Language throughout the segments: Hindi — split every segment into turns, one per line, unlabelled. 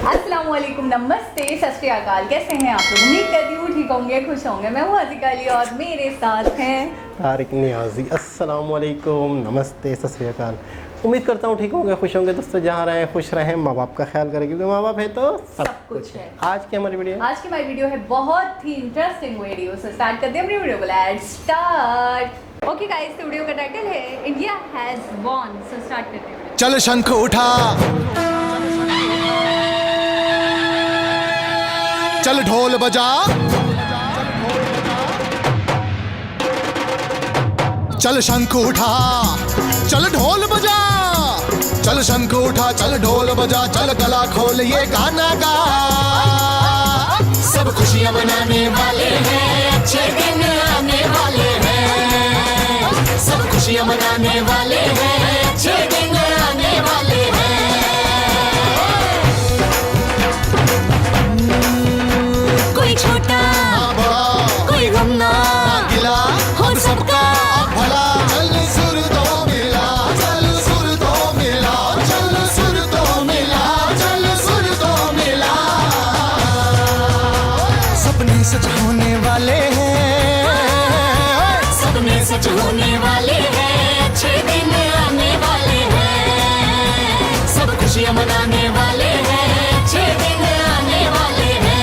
अस्सलाम वालेकुम, नमस्ते, सत श्री अकाल। कैसे हैं आप लोग? उम्मीद करती हूँ ठीक होंगे, खुश होंगे। मैं हूँ अज़ीज़ा अली और मेरे साथ हैं
तारिक नियाज़ी। अस्सलाम वालेकुम, नमस्ते, सत श्री अकाल। उम्मीद करता हूँ ठीक होंगे, खुश होंगे। दोस्तों जहाँ रहें खुश रहें, माँ बाप का ख्याल करें, क्योंकि माँ बाप है तो सब कुछ है। आज की हमारी वीडियो
है बहुत ही इंटरेस्टिंग वीडियो। से स्टार्ट करते हैं अपनी वीडियो को। Let's start. ओके गाइस, तो वीडियो का टाइटल है India has won. So start करते हैं।
चल शंख उठा, चल ढोल बजा, चल शंख उठा, चल ढोल बजा, चल शंख उठा, चल ढोल बजा, चल गला खोल ये गाना गा। सब खुशियां मनाने वाले हैं, अच्छे दिन आने वाले हैं। सब खुशियां मनाने वाले हैं, अच्छे दिन आने वाले हैं। कोई छोटा कोई गम ना गिला, हो सबका भला। चल सुर दो मिला, चल सुर दो मिला, चल सुर दो मिला, चल सुर दो मिला। सपने सच होने वाले हैं, सपने सच होने वाले हैं, अच्छे दिन आने वाले हैं। सब खुशियां मनाने वाले हैं, अच्छे दिन आने वाले हैं।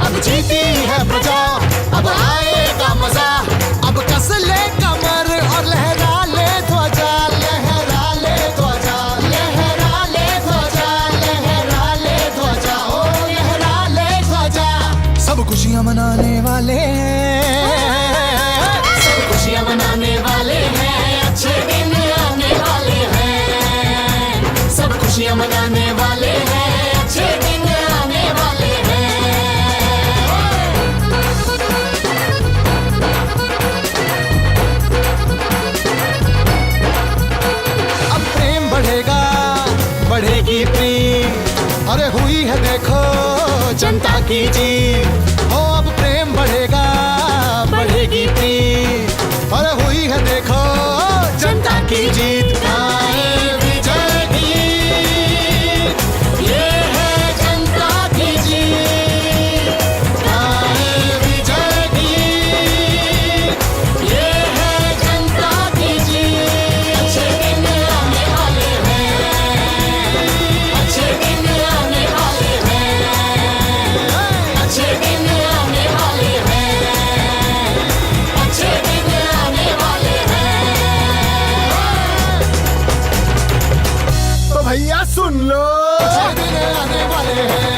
अब जीती है प्रजा, अब आएगा मजा, अब कस ले कमर और लहरा ले ध्वजा, लहरा ले ध्वजा, लहरा ले ध्वजा, लहरा ले ध्वजा, ओ लहरा ले ध्वजा। सब खुशियां मनाने वाले हैं, सब खुशियां मनाने वाले हैं, अच्छे दिन आने वाले हैं। सब खुशियां मनाने वाले हैं, अच्छे दिन आने वाले हैं। अब प्रेम बढ़ेगा, बढ़ेगी प्रीत, अरे हुई है देखो जनता की जीत। हो अब प्रेम बढ़ेगा, बढ़ेगी प्रीत, अरे हुई है देखो जनता की जीत। गाए विजय गीत, ये है जनता की जीत। गाए विजय गीत, ये है जनता की जीत। अच्छे दिन आने वाले हैं, अच्छे दिन आने वाले हैं, अच्छे दिन आने वाले हैं, अच्छे दिन आने वाले हैं। तो भैया सुन लो, अच्छे दिन आने वाले हैं,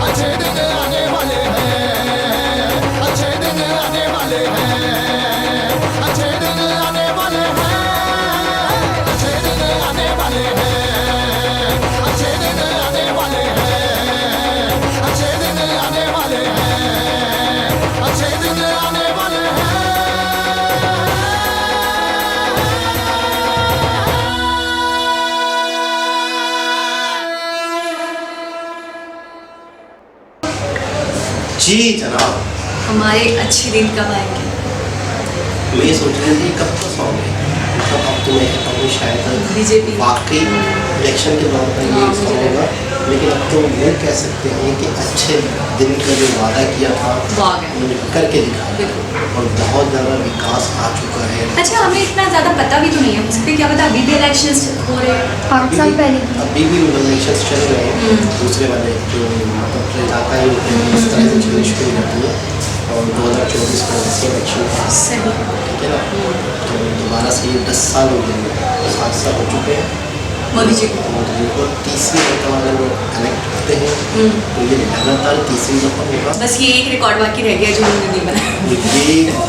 अच्छे दिन आने वाले हैं, अच्छे दिन आने वाले हैं, अच्छे दिन आने वाले हैं, अच्छे दिन आने वाले हैं, अच्छे दिन आने वाले हैं, अच्छे दिन आने वाले हैं, अच्छे दिन आने वाले हैं।
जी जनाब,
हमारे अच्छे दिन कब आएंगे?
मैं ये सोच रही थी कब तक सॉन्ग है, मतलब अब तो मैं कहता हूँ शायद
बीजेपी
वाकई इलेक्शन के दौर पर ये सॉन्ग होगा। लेकिन अब तो ये कह सकते हैं कि अच्छे दिन का जो वादा किया था
वो आ गया।
उन्होंने करके दिखाया और बहुत ज़्यादा विकास आ चुका है।
अच्छा, हमें इतना ज़्यादा पता भी तो नहीं है उस पर, क्या पता अभी भी इलेक्शंस हो रहे हैं 5 साल पहले।
अभी भी इलेक्शन चल रहे हैं, दूसरे वाले जो मतलब जो इलाका ही होते हैं इस तरह से चीज़ें शुरू हो जाती है। और 2024 में वैसे इलेक्शन था,
सही,
ठीक है ना। तो दोबारा से ये 10 साल हो गए, 7 साल हो चुके हैं
मोदी जी को।
मोदी को तीसरी दफा अगर वो कनेक्ट करते हैं तो ये लगातार तीसरी दफा होगा।
बस ये एक रिकॉर्ड बाकी रह गया जो उन्होंने नहीं बनाया।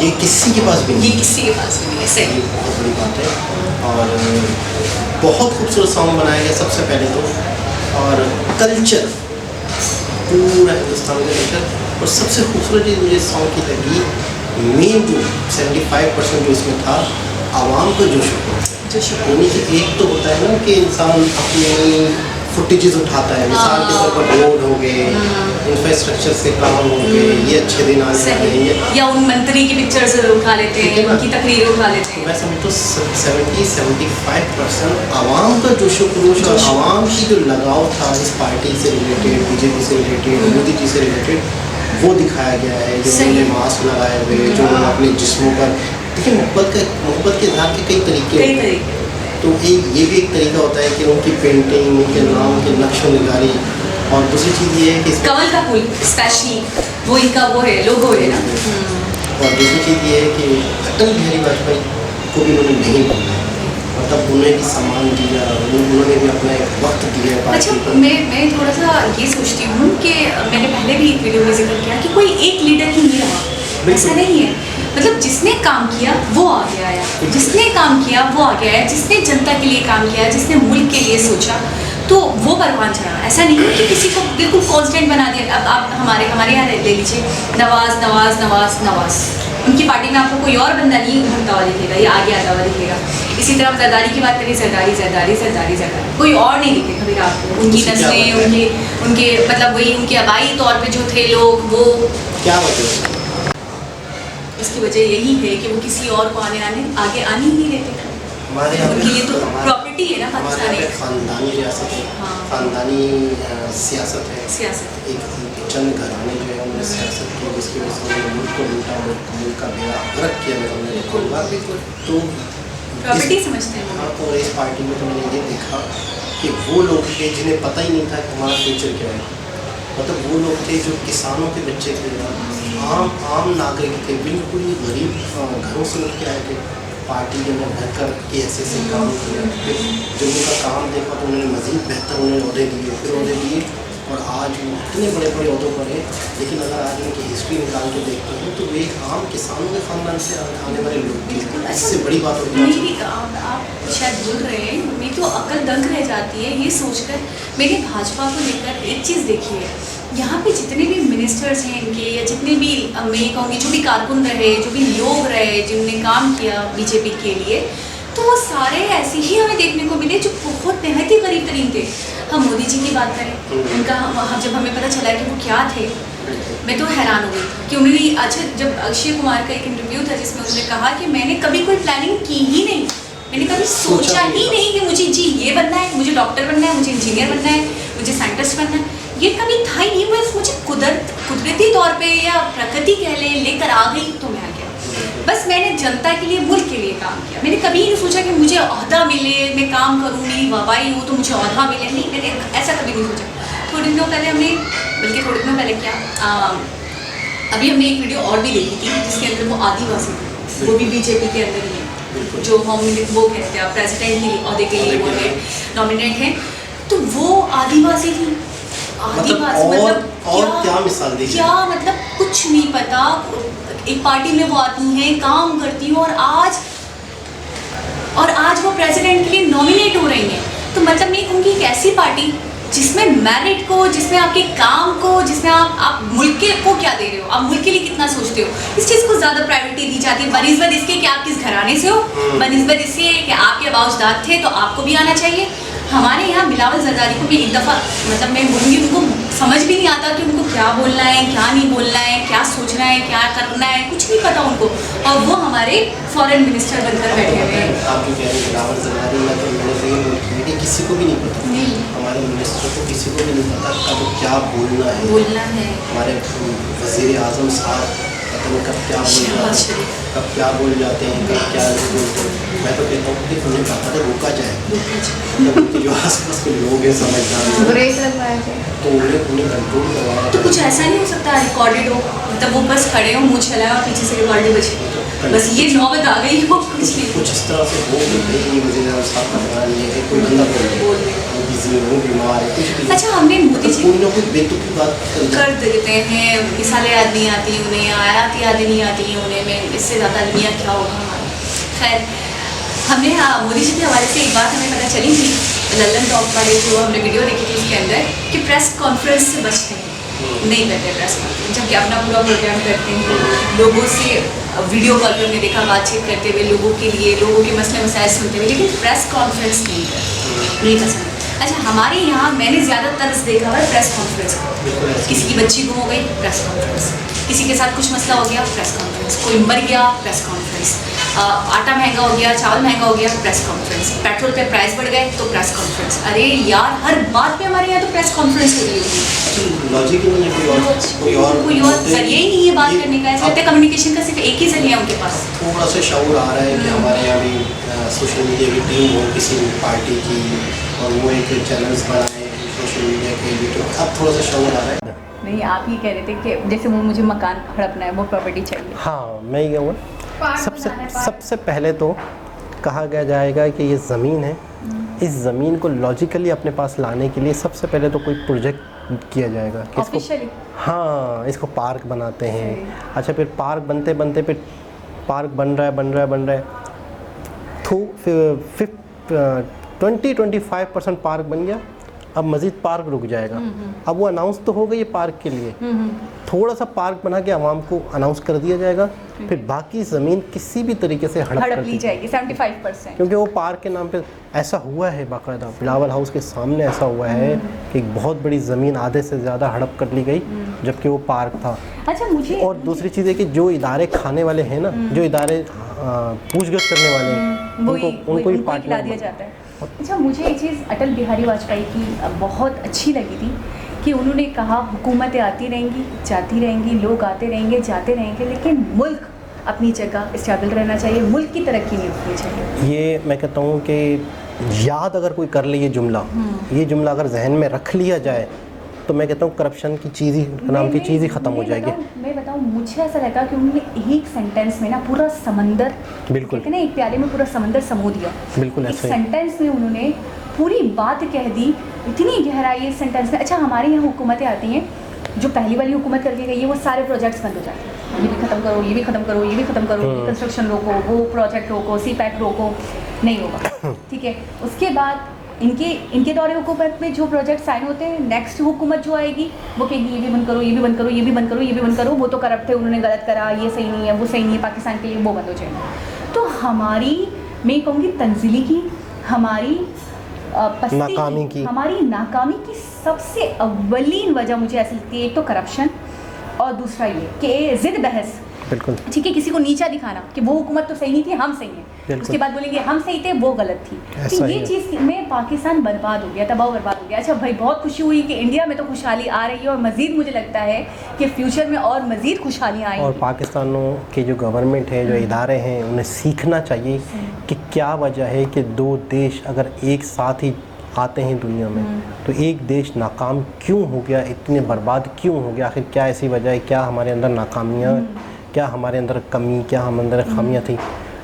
ये किसी के पास भी
ये
नहीं,
किसी के पास भी नहीं है। सही,
ये बहुत बड़ी बात है। और बहुत खूबसूरत सॉन्ग बनाया गया सबसे पहले तो, और कल्चर पूरा हिंदुस्तान का कल्चर। और सबसे खूबसूरत चीज़ मुझे सॉन्ग की लगी, मेन जो 75% जो इसमें था, आवाम का जोश, यानी कि एक तो होता है ना कि इंसान अपने फुटेजेस उठाता है, मिसाल के तौर पर रोड हो गए, इंफ्रास्ट्रक्चर से काम हो गए, ये अच्छे दिन आ रहे हैं,
या उन मंत्री की पिक्चर्स उठा लेते हैं, उनकी तकरीरें उठा लेते हैं।
मैं समझता हूँ 70-75% आवाम का जोशो खरोश और आवाम की जो लगाव था इस पार्टी से रिलेटेड, बीजेपी से रिलेटेड, मोदी जी से रिलेटेड, वो दिखाया गया है। जो उन्होंने मास्क लगाए हुए, जो उन्होंने अपने जिस्मों पर, देखिए मोहब्बत के इजहार के कई तरीके, तो ये भी एक तरीका होता है कि उनकी पेंटिंग, उनके नाम, उनके नक्श निगारी। और दूसरी चीज़ ये है कि
कमल का फूल स्पेशली वो इनका वो है, लोगो है ना।
और दूसरी चीज़ ये है कि अटल बिहारी वाजपेयी को भी उन्होंने नहीं भूला, मतलब उन्हें भी सम्मान दिया, उन्होंने भी अपना एक वक्त दिया पार्टी
अच्छा,
को।
मैं थोड़ा सा ये सोचती हूँ कि मैंने पहले भी एक वीडियो में जिक्र किया कि कोई एक लीडर ही नहीं रहा, ऐसा नहीं है। मतलब जिसने काम किया वो आगे आया, जिसने काम किया वो आगे आया, जिसने जनता के लिए काम किया, जिसने मुल्क के लिए सोचा, तो वो परवान चढ़ा। ऐसा नहीं है कि किसी को बिल्कुल कांस्टेंट बना दिया। अब आप हमारे यहाँ ले लीजिए नवाज, उनकी पार्टी में आपको कोई और बंदा नहीं घूमता हुआ दिखेगा या आगे आता हुआ दिखेगा। इसी तरह आप जरदारी की बात करें, जरदारी कोई और नहीं दिखेगा फिर आपको। उनकी नस्लें, उनके मतलब वही उनके आबाई तौर पे जो थे लोग, वो
क्या वजह?
इसकी वजह यही है कि वो किसी और को आगे आने ही नहीं देते।
हमारे यहाँ
उनके लिए तो प्रॉपर्टी है ना
हमारे यहाँ पे खानदानी रियासत है, खानदानी सियासत है। एक चंद घराने जो है उन्होंने सियासत की, जिसकी वजह से उन्होंने मुल्क को लूटा, मुल्क का बेड़ा गर्क किया। मैं हमने देखा तो
प्रॉपर्टी समझते हैं।
हाँ, और इस पार्टी में तो मैंने ये देखा कि वो लोग थे जिन्हें पता ही नहीं था कि हमारा फ्यूचर क्या है। मतलब वो लोग थे जो किसानों के बच्चे थे, आम नागरिक थे, बिल्कुल ही गरीब घरों से उठ के आए थे। पार्टी के अंदर भरकर के ऐसे काम किया, फिर जब उनका काम देखा तो उन्होंने मज़ीद बेहतर उन्हें ओहदे दिए, फिर ओहदे दिए, और आज वो इतने बड़े बड़े ओहदों पर हैं। लेकिन अगर आज उनकी हिस्ट्री निकाल के देखते हैं तो वे एक आम किसानों के ख़ानदान से आने वाले लोग थे। इससे बड़ी बात होती है।
मेरी आप शायद बोल रहे हैं, मेरी तो अकल दंग रह जाती है ये सोचकर। मैंने भाजपा को लेकर एक चीज़ देखी है, यहाँ पे जितने भी मिनिस्टर्स हैं इनके, या जितने भी मैं कहूँगी जो भी कारकुन रहे, जो भी लोग रहे जिनने काम किया बीजेपी के लिए, तो वो सारे ऐसे ही हमें देखने को मिले जो बहुत नहायत ही करीब तरीन थे। हम मोदी जी की बात करें, उनका जब हमें पता चला कि वो क्या थे, मैं तो हैरान हो गई कि उन्होंने, अच्छा जब अक्षय कुमार का एक इंटरव्यू था जिसमें उन्होंने कहा कि मैंने कभी कोई प्लानिंग की ही नहीं, मैंने कभी सोचा ही नहीं कि मुझे जी ये बनना है, मुझे डॉक्टर बनना है, मुझे इंजीनियर बनना है, मुझे साइंटिस्ट बनना है, ये कभी था ही नहीं। बस मुझे कुदरती तौर पे या प्रकृति कह लेकर आ गई तो मैं आ गया। बस मैंने जनता के लिए, मुल्क के लिए काम किया। मैंने कभी नहीं सोचा कि मुझे ओहदा मिले, मैं काम करूँ, मेरी वाहवाही हो तो मुझे ओहदा मिले, नहीं, मैंने ऐसा कभी नहीं सोचा। थोड़े दिनों पहले हमने, बल्कि थोड़े दिनों पहले क्या, अभी हमने एक वीडियो और भी देखी थी जिसके अंदर वो आदिवासी थे, वो भी बीजेपी के अंदर ही है, जो हम वो कहते हैं प्रेसिडेंट के ओहदे के लिए वो है नॉमिनेट हैं, तो वो आदिवासी थी। आदिवासी मतलब
और क्या मिसाल दी,
क्या मतलब कुछ नहीं पता। एक पार्टी में वो आती हैं, काम करती हूँ, और आज वो प्रेसिडेंट के लिए नॉमिनेट हो रही हैं। तो मतलब मैं कहूँगी एक ऐसी पार्टी जिसमें मेरिट को, जिसमें आपके काम को, जिसमें आप मुल्क के को क्या दे रहे हो, आप मुल्क के लिए कितना सोचते हो, इस चीज़ को ज़्यादा प्रायोरिटी दी जाती है बनिस्बत इसके कि आप किस घराने से हो, बनिस्बत इससे कि आपके बाउजदाद थे तो आपको भी आना चाहिए। हमारे यहाँ बिलावल जरदारी को भी एक दफ़ा, मतलब मैं बोलूँगी उनको समझ भी नहीं आता कि उनको क्या बोलना है, क्या नहीं बोलना है, क्या सोचना है, क्या करना है, कुछ नहीं पता उनको, और वो हमारे फॉरेन मिनिस्टर बनकर बैठे हुए हैं।
आप जो कह रहे हैं बिलावल जरदारी में, तो मैंने तो ये बोल किया कि किसी को भी नहीं पता, हमारे मिनिस्टर को किसी को भी नहीं पता कब क्या बोलना है। हमारे वज़ीर आज़म साहब पता नहीं कब क्या बोल जाते हैं, कब क्या बोल जाते हैं, कब क्या नहीं बोलते। मैं तो कहता हूँ कि उन्हें कहा था रोका जाए, मतलब उनके जो आस पास के लोग हैं समझदार, तो उन्हें कंट्रोल करवाया।
तो कुछ ऐसा नहीं हो सकता रिकॉर्डेड हो, मतलब वो बस खड़े हो, मुँह चलाया और पीछे से रिकॉर्डेड बजे, बस ये नौबत आ गई हो, कुछ नहीं,
कुछ इस तरह से हो कि भाई वज़ीर आज़म साहब का बयान ये है, कोई बंदा बोल रहे वो बिजी हो, बीमार है, कुछ भी।
अच्छा, हमने मोदी जी
कोई ना कोई बेतुकी बात
कर देते हैं, मिसालें याद नहीं आती उन्हें, आयात याद नहीं आती हैं उन्हें, मैं इससे ज़्यादा अलमिया क्या होगा हमारा। खैर, हमने मोदी जी के हवाले से एक बात हमें पता चली थी, लल्लन टॉक वाले जो हमने वीडियो देखी थी उसके अंदर, कि प्रेस कॉन्फ्रेंस से बचते हैं, नहीं करते प्रेस कॉन्फ्रेंस, जबकि अपना पूरा प्रोग्राम करते हैं, लोगों से वीडियो कॉल पर हमने देखा बातचीत करते हुए, लोगों के लिए, लोगों के मसले मसाइल सुनते हुए, लेकिन प्रेस कॉन्फ्रेंस नहीं पसंद। अच्छा, हमारे यहाँ मैंने ज़्यादा तर्ज देखा है प्रेस कॉन्फ्रेंस का।
बिल्कुल ऐसे
किसी की बच्ची गुम हो गई, प्रेस कॉन्फ्रेंस। किसी के साथ कुछ मसला हो गया, प्रेस कॉन्फ्रेंस। कोई मर गया, प्रेस कॉन्फ्रेंस। आटा महंगा हो गया, चावल महंगा हो गया, प्रेस कॉन्फ्रेंस। पेट्रोल पे प्राइस बढ़ गए तो प्रेस कॉन्फ्रेंस। अरे यार, हर बात पे हमारे यहाँ तो प्रेस कॉन्फ्रेंस हो रही होगी।
लॉजिक इन्होंने कोई और
जरिए ही नहीं है बात करने का। ऐसा लगता है कम्युनिकेशन का सिर्फ एक ही जरिया है उनके पास।
थोड़ा सा शऊर आ रहा है कि हमारे यहाँ भी सोशल मीडिया की टीम हो किसी पार्टी की और वो एक चैनल्स बनाए सोशल मीडिया के यूट्यूब। अब थोड़ा सा शऊर आ रहा है।
नहीं, आप ये कह रहे थे कि जैसे वो मुझे मकान हड़पना है, वो प्रॉपर्टी चाहिए।
हाँ, मैं ये कहूँगा सबसे पहले तो कहा गया जाएगा कि ये ज़मीन है, इस ज़मीन को लॉजिकली अपने पास लाने के लिए सबसे पहले तो कोई प्रोजेक्ट किया जाएगा कि
Officially?
हाँ, इसको पार्क बनाते हैं। अच्छा, फिर पार्क बनते बनते फिर पार्क बन रहा है तो 20-25% पार्क बन गया। अब मज़ीद पार्क रुक जाएगा। अब वो अनाउंस तो हो गई है पार्क के लिए, थोड़ा सा पार्क बना के आवाम को अनाउंस कर दिया जाएगा, फिर बाकी ज़मीन किसी भी तरीके से हड़प
ली जाएगी 75%।
क्योंकि वो पार्क के नाम पे ऐसा हुआ है, बाकायदा बिलावल हाउस के सामने ऐसा हुआ है कि एक बहुत बड़ी ज़मीन आधे से ज़्यादा हड़प कर ली गई जबकि वो पार्क था।
अच्छा, मुझे
और दूसरी चीज़ है कि जो इदारे खाने वाले हैं ना, जो इदारे पूछगछ करने वाले हैं, उनको ही
खिला दिया
पार्टनर।
जाता है। अच्छा, मुझे एक चीज़ अटल बिहारी वाजपेयी की बहुत अच्छी लगी थी कि उन्होंने कहा हुकूमतें आती रहेंगी, जाती रहेंगी, लोग आते रहेंगे, जाते रहेंगे, लेकिन मुल्क अपनी जगह स्टेबल रहना चाहिए, मुल्क की तरक्की नहीं रुकनी चाहिए।
ये मैं कहता हूँ कि याद अगर कोई कर ले ये जुमला अगर जहन में रख लिया जाए तो मैं कहता हूँ करप्शन की चीज़ ही नाम की चीज़ ही ख़त्म हो जाएगी।
मैं बताऊँ, मुझे ऐसा लगा कि उन्होंने एक सेंटेंस में ना पूरा समंदर,
बिल्कुल
कहते हैं ना एक प्याले में पूरा समंदर समो दिया।
बिल्कुल
एक
ऐसा ही।
सेंटेंस में उन्होंने पूरी बात कह दी, इतनी गहराई है इस सेंटेंस में। अच्छा, हमारे यहाँ हुकूमतें आती हैं, जो पहली वाली हुकूमत करके गई है वो सारे प्रोजेक्ट्स बंद हो जाते हैं। ये भी ख़त्म करो, ये भी ख़त्म करो, ये भी ख़त्म करो, कंस्ट्रक्शन रोको, वो प्रोजेक्ट रोको, CPEC रोको, नहीं होगा। ठीक है, उसके बाद इनके दौरे हुकूमत में जो प्रोजेक्ट साइन होते हैं, नेक्स्ट हुकूमत जो आएगी वो कहेगी ये भी बंद करो, ये भी बंद करो, ये भी बंद करो, ये भी बंद करो, वो तो करप्ट है, उन्होंने गलत करा, ये सही नहीं है, वो सही नहीं है, पाकिस्तान के लिए वो बंद हो जाएगा। तो हमारी, मैं कहूँगी तंजीली की, हमारी
नाकामी की,
हमारी नाकामी की सबसे अव्वलीन वजह मुझे ऐसी लगती है, एक तो करप्शन और दूसरा ये कि ज़िद बहस।
बिल्कुल
ठीक है, किसी को नीचा दिखाना कि वो हुकूमत तो सही नहीं थी, हम सही हैं, उसके बाद बोलेंगे हम सही थे, वो गलत थी। तो ये चीज़ में पाकिस्तान बर्बाद हो गया, तबाह बर्बाद हो गया। अच्छा भाई, बहुत खुशी हुई कि इंडिया में तो खुशहाली आ रही है और मज़ीद मुझे लगता है कि फ्यूचर में और मज़ीद खुशहालियाँ आएंगी।
और पाकिस्तानों के जो गवर्नमेंट है, जो इदारे हैं, उन्हें सीखना चाहिए कि क्या वजह है कि दो देश अगर एक साथ ही आते हैं दुनिया में तो एक देश नाकाम क्यों हो गया, इतने बर्बाद क्यों हो गया, आखिर क्या ऐसी वजह है, क्या हमारे अंदर नाकामियाँ, क्या हमारे अंदर कमी, क्या हमारे अंदर खामियाँ थी।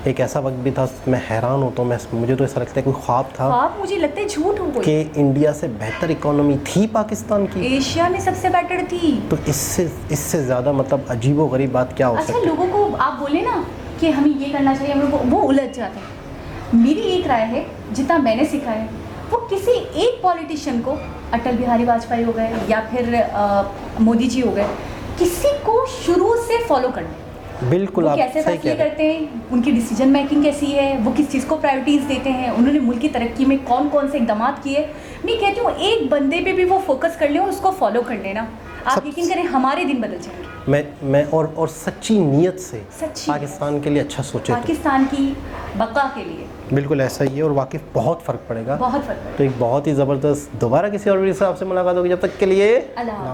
एक ऐसा वक्त भी था, मैं हैरान होता हूँ, मुझे तो ऐसा लगता है कोई ख्वाब था,
मुझे लगता है झूठ हो गई,
कि इंडिया से बेहतर इकोनॉमी थी पाकिस्तान की,
एशिया में सबसे बेटर थी।
तो इससे ज़्यादा मतलब अजीबो गरीब बात क्या हो सकती है।
अच्छा, लोगों को आप बोले ना कि हमें ये करना चाहिए, वो उलझ जाते हैं। मेरी एक राय है, जितना मैंने सीखा है, वो किसी एक पॉलिटिशियन को, अटल बिहारी वाजपेयी हो गए या फिर मोदी जी हो गए, किसी को शुरू से फॉलो करना।
बिल्कुल,
वो
आप
कैसे
सही
फैसले
कह रहे
करते हैं, उनकी डिसीजन मेकिंग कैसी है, वो किस चीज़ को प्रायोरिटीज़ देते हैं, उन्होंने मुल्क की तरक्की में कौन कौन से इकदाम किए। मैं कहती हूँ एक बंदे पे भी वो फोकस कर ले और उसको फॉलो कर लेना, आप यकीन करें हमारे दिन बदल जाएंगे।
मैं और सच्ची नीयत से पाकिस्तान के लिए अच्छा सोचे,
पाकिस्तान की बका के लिए
बिल्कुल ऐसा ही है। और वाकई बहुत फ़र्क पड़ेगा,
बहुत फ़र्क पड़ेगा।
तो एक बहुत ही ज़बरदस्त, दोबारा किसी और वीडियो से आपसे मुलाकात होगी, जब तक के लिए
अल्लाह।